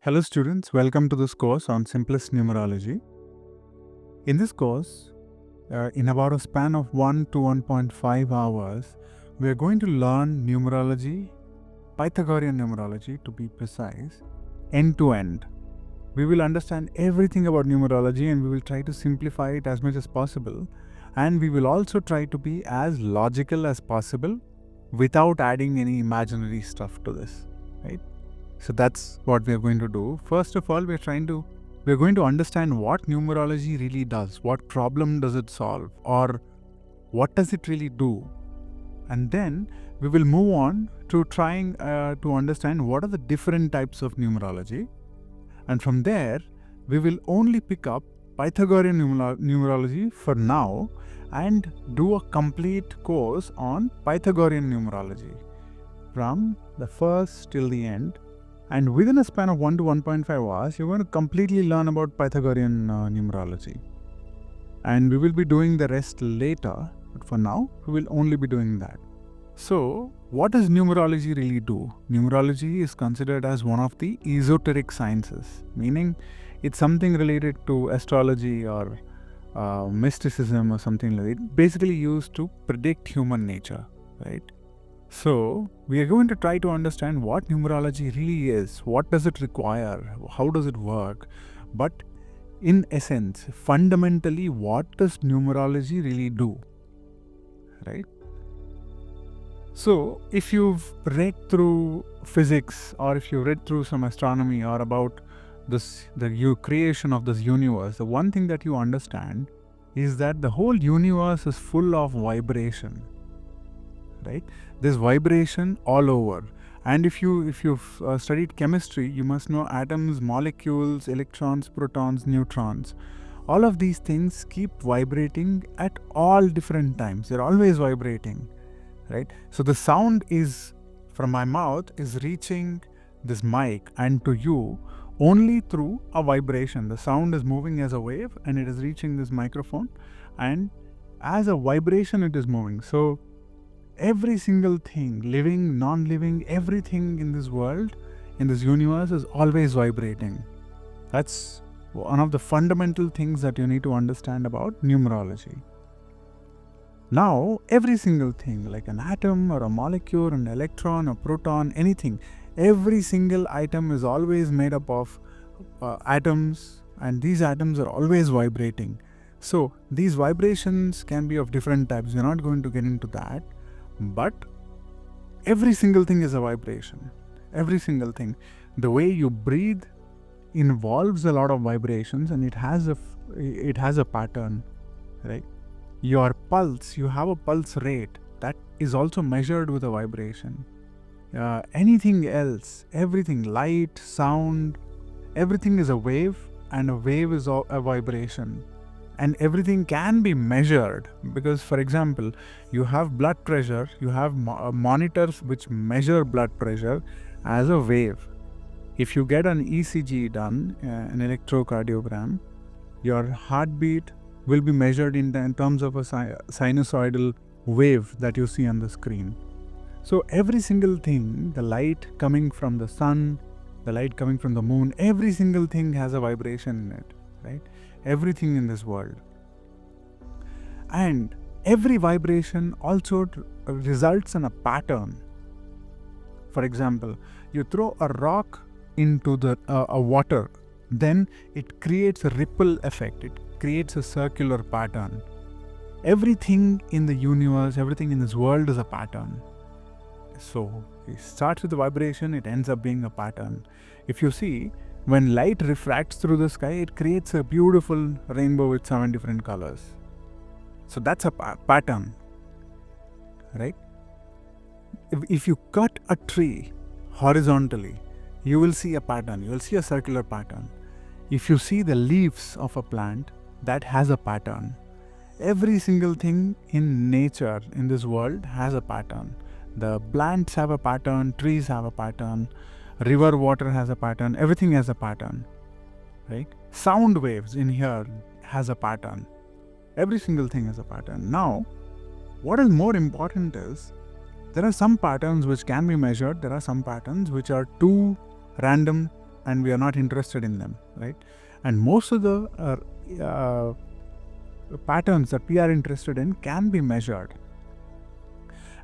Hello students, welcome to this course on simplest numerology. In this course, in about a span of 1 to 1.5 hours, we are going to learn numerology, Pythagorean numerology to be precise, end to end. We will understand everything about numerology and we will try to simplify it as much as possible, and we will also try to be as logical as possible without adding any imaginary stuff to this, right? So that's what we are going to do. First of all, we're going to understand what numerology really does, what problem does it solve, or what does it really do. And then we will move on to trying to understand what are the different types of numerology. And from there, we will only pick up Pythagorean numerology for now and do a complete course on Pythagorean numerology from the first till the end. And within a span of 1 to 1.5 hours, you're going to completely learn about Pythagorean numerology. And we will be doing the rest later, but for now, we will only be doing that. So, what does numerology really do? Numerology is considered as one of the esoteric sciences, meaning it's something related to astrology or mysticism or something like that, basically used to predict human nature, right? So, we are going to try to understand what numerology really is, what does it require, how does it work, but in essence, fundamentally, what does numerology really do, right? So, if you've read through physics or if you've read through some astronomy or about the creation of this universe, the one thing that you understand is that the whole universe is full of vibration, right? There's vibration all over. And if you've studied chemistry, you must know atoms, molecules, electrons, protons, neutrons. All of these things keep vibrating at all different times. They're always vibrating, right? So the sound is from my mouth is reaching this mic and to you only through a vibration. The sound is moving as a wave and it is reaching this microphone, and as a vibration it is moving. So every single thing, living, non-living, everything in this world, in this universe is always vibrating. That's one of the fundamental things that you need to understand about numerology. Now, every single thing, like an atom or a molecule, an electron, a proton, anything, every single item is always made up of atoms, and these atoms are always vibrating. So, these vibrations can be of different types. We're not going to get into that. But every single thing is a vibration. Every single thing. The way you breathe involves a lot of vibrations, and it has a pattern, right? Your pulse, you have a pulse rate that is also measured with a vibration. Anything else, everything, light, sound, everything is a wave, and a wave is a vibration. And everything can be measured because, for example, you have blood pressure, you have monitors which measure blood pressure as a wave. If you get an ECG done, an electrocardiogram, your heartbeat will be measured in terms of a sinusoidal wave that you see on the screen. So every single thing, the light coming from the sun, the light coming from the moon, every single thing has a vibration in it, right? Everything in this world. And every vibration also results in a pattern. For example, you throw a rock into the water, then it creates a ripple effect. It creates a circular pattern. Everything in the universe, everything in this world is a pattern. So it starts with the vibration, it ends up being a pattern. If you see, when light refracts through the sky, it creates a beautiful rainbow with 7 different colors. So that's a pattern, right? If you cut a tree horizontally, you will see a pattern. You will see a circular pattern. If you see the leaves of a plant, that has a pattern. Every single thing in nature, in this world, has a pattern. The plants have a pattern, trees have a pattern, river water has a pattern, everything has a pattern, right? Sound waves in here has a pattern. Every single thing has a pattern. Now, what is more important is, there are some patterns which can be measured, there are some patterns which are too random and we are not interested in them, right? And most of the patterns that we are interested in can be measured.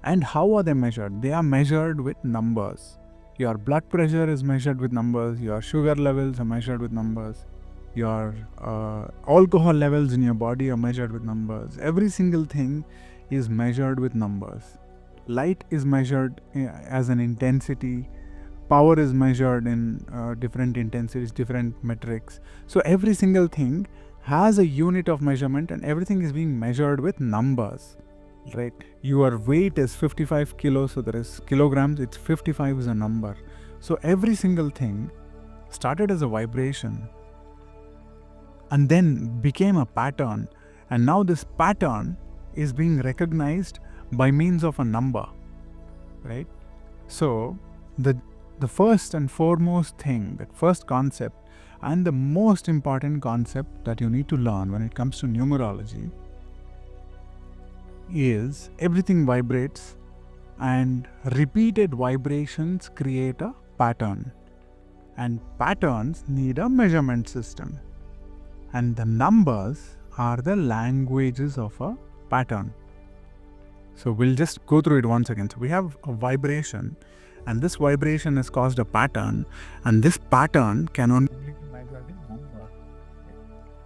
And how are they measured? They are measured with numbers. Your blood pressure is measured with numbers, your sugar levels are measured with numbers, your alcohol levels in your body are measured with numbers. Every single thing is measured with numbers. Light is measured as an intensity, power is measured in different intensities, different metrics. So every single thing has a unit of measurement, and everything is being measured with numbers, right? Your weight is 55 kilos, so there is kilograms, it's 55 is a number. So every single thing started as a vibration and then became a pattern, and now this pattern is being recognized by means of a number, right? So the first and foremost thing, that first concept and the most important concept that you need to learn when it comes to numerology is everything vibrates, and repeated vibrations create a pattern, and patterns need a measurement system, and the numbers are the languages of a pattern. So we'll just go through it once again. So we have a vibration, and this vibration has caused a pattern, and this pattern can only be measured in number.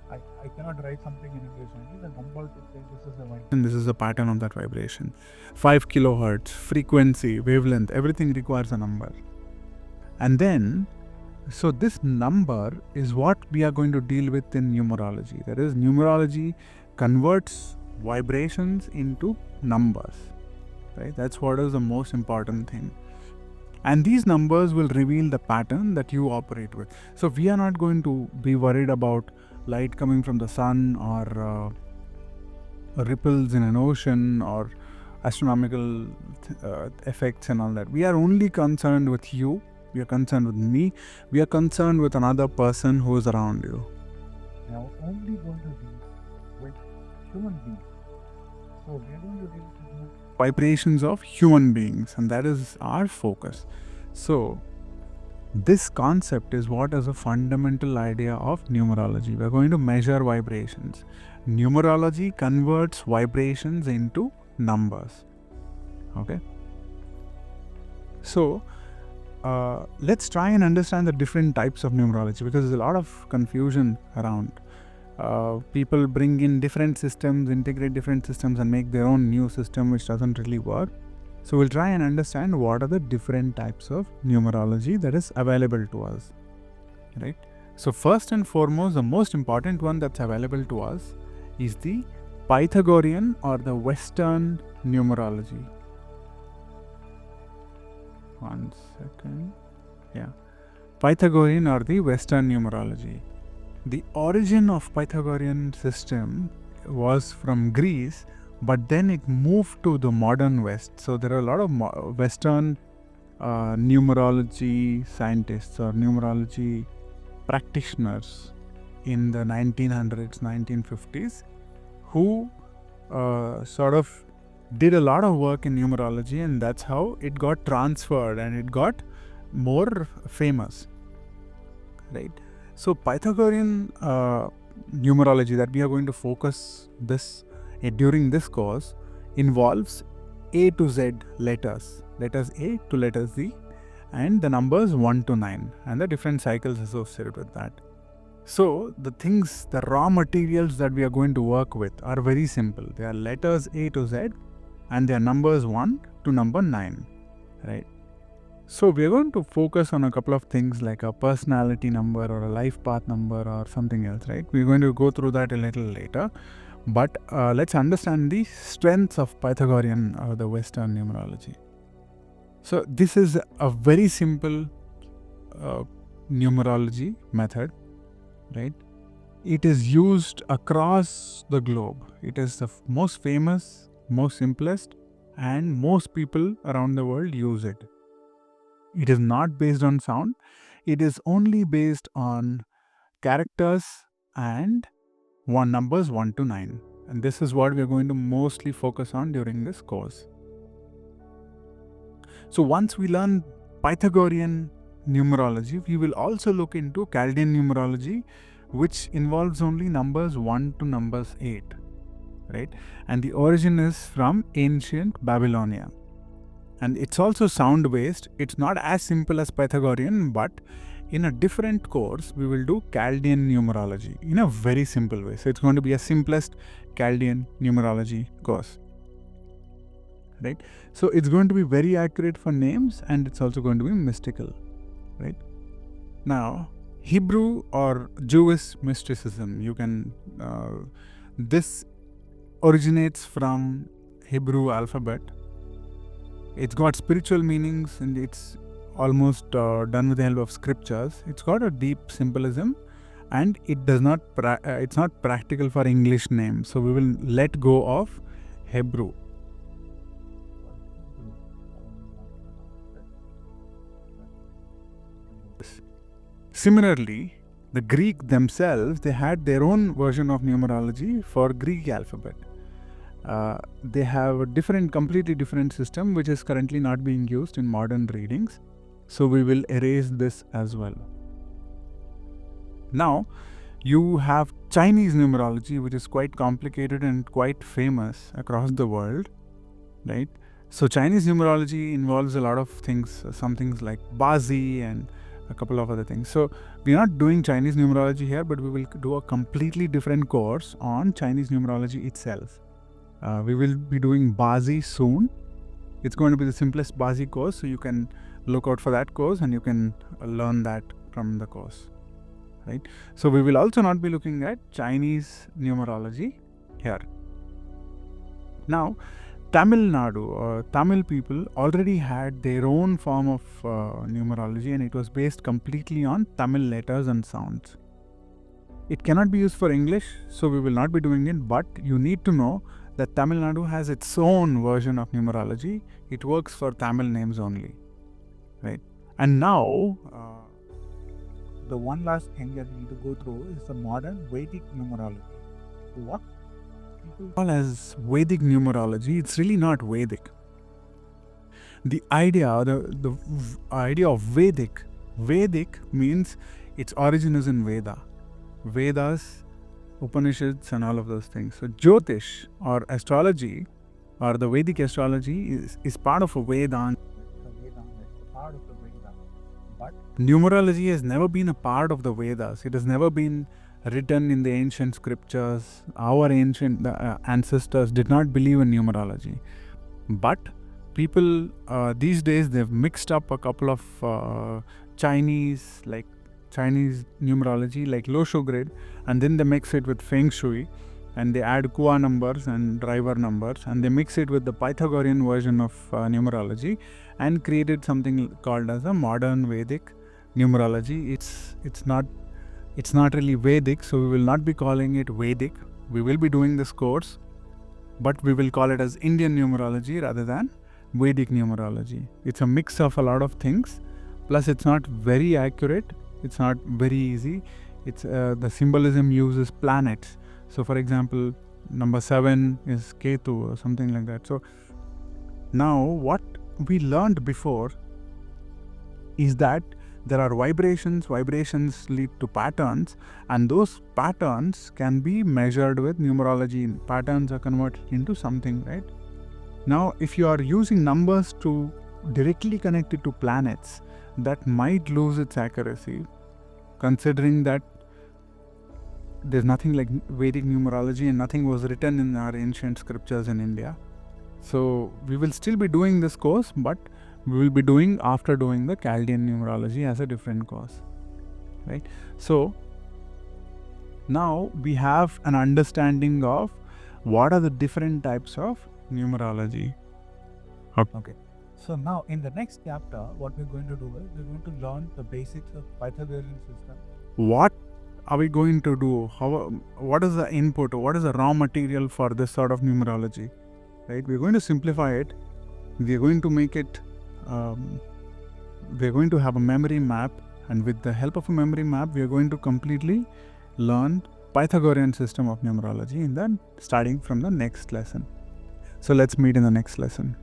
I cannot write something in English only. The number to say this is the vibration, this is the pattern of that vibration. 5 kilohertz, frequency, wavelength, everything requires a number. And then, so this number is what we are going to deal with in numerology. That is, numerology converts vibrations into numbers, right? That's what is the most important thing. And these numbers will reveal the pattern that you operate with. So we are not going to be worried about light coming from the sun, or ripples in an ocean, or astronomical effects and all that. We are only concerned with you. We are concerned with me. We are concerned with another person who is around you. Now, only going to be with human beings. So we are going to deal with vibrations of human beings, and that is our focus. So this concept is what is a fundamental idea of numerology. We are going to measure vibrations. Numerology converts vibrations into numbers. Okay. So let's try and understand the different types of numerology, because there's a lot of confusion around. People bring in different systems, integrate different systems, and make their own new system, which doesn't really work. So we'll try and understand what are the different types of numerology that is available to us, right? So first and foremost, the most important one that's available to us is the Pythagorean or the Western numerology. One second. Yeah. Pythagorean or the Western numerology. The origin of Pythagorean system was from Greece, but then it moved to the modern West. So there are a lot of Western numerology scientists or numerology practitioners in the 1900s, 1950s who sort of did a lot of work in numerology, and that's how it got transferred and it got more famous, right? So Pythagorean numerology that we are going to focus this during this course involves A to Z letters A to letters Z, and the numbers 1 to 9 and the different cycles associated with that. So the things, the raw materials that we are going to work with are very simple. They are letters A to Z and they are numbers 1 to number 9, right? So we are going to focus on a couple of things like a personality number or a life path number or something else, right? We're going to go through that a little later. But let's understand the strengths of Pythagorean or the Western numerology. So this is a very simple numerology method, right? It is used across the globe. It is the most famous, most simplest, and most people around the world use it. It is not based on sound. It is only based on characters and numbers 1 to 9. And this is what we are going to mostly focus on during this course. So once we learn Pythagorean numerology, we will also look into Chaldean numerology, which involves only numbers 1 to numbers 8, right? And the origin is from ancient Babylonia. And it's also sound based. It's not as simple as Pythagorean, but in a different course, we will do Chaldean numerology in a very simple way. So it's going to be a simplest Chaldean numerology course, right? So it's going to be very accurate for names, and it's also going to be mystical, right? Now, Hebrew or Jewish mysticism, this originates from Hebrew alphabet. It's got spiritual meanings, and it's almost done with the help of scriptures. It's got a deep symbolism, and it does not it's not practical for English names. So we will let go of Hebrew. Similarly, the Greek themselves, they had their own version of numerology for Greek alphabet. They have a completely different system, which is currently not being used in modern readings. So we will erase this as well. Now, you have Chinese numerology, which is quite complicated and quite famous across the world, right? So Chinese numerology involves a lot of things, some things like Bazi and a couple of other things. So we're not doing Chinese numerology here, but we will do a completely different course on Chinese numerology itself. We will be doing Bazi soon. It's going to be the simplest Bazi course, so you can look out for that course and you can learn that from the course, right? So we will also not be looking at Chinese numerology here. Now, Tamil Nadu or Tamil people already had their own form of numerology, and it was based completely on Tamil letters and sounds. It cannot be used for English, so we will not be doing it, but you need to know that Tamil Nadu has its own version of numerology. It works for Tamil names only, right? And now, the one last thing that we need to go through is the modern Vedic numerology. What people call as Vedic numerology, it's really not Vedic. The idea, the idea of Vedic means its origin is in Veda. Vedas, Upanishads and all of those things. So Jyotish or astrology or the Vedic astrology is part of a Vedanta. But numerology has never been a part of the Vedas. It has never been written in the ancient scriptures. Our ancient ancestors did not believe in numerology. But people these days, they've mixed up a couple of Chinese numerology like Losho grid, and then they mix it with Feng Shui, and they add Kua numbers and driver numbers, and they mix it with the Pythagorean version of numerology and created something called as a modern Vedic numerology. It's not really Vedic, so we will not be calling it Vedic. We will be doing this course, but we will call it as Indian numerology rather than Vedic numerology. It's a mix of a lot of things, plus it's not very accurate. It's not very easy. It's the symbolism uses planets. So for example, number 7 is Ketu or something like that. So now what we learned before is that there are vibrations lead to patterns, and those patterns can be measured with numerology. Patterns are converted into something, right? Now, if you are using numbers to directly connect it to planets, that might lose its accuracy, considering that there's nothing like Vedic numerology and nothing was written in our ancient scriptures in India. So we will still be doing this course, but we will be doing after doing the Chaldean numerology as a different course, right? So now we have an understanding of what are the different types of numerology. Okay. So now in the next chapter, what we're going to do is we're going to learn the basics of Pythagorean system. What are we going to do? What is the input? What is the raw material for this sort of numerology? Right? We're going to simplify it. We're going to make it. We're going to have a memory map, and with the help of a memory map, we are going to completely learn Pythagorean system of numerology starting from the next lesson. So let's meet in the next lesson.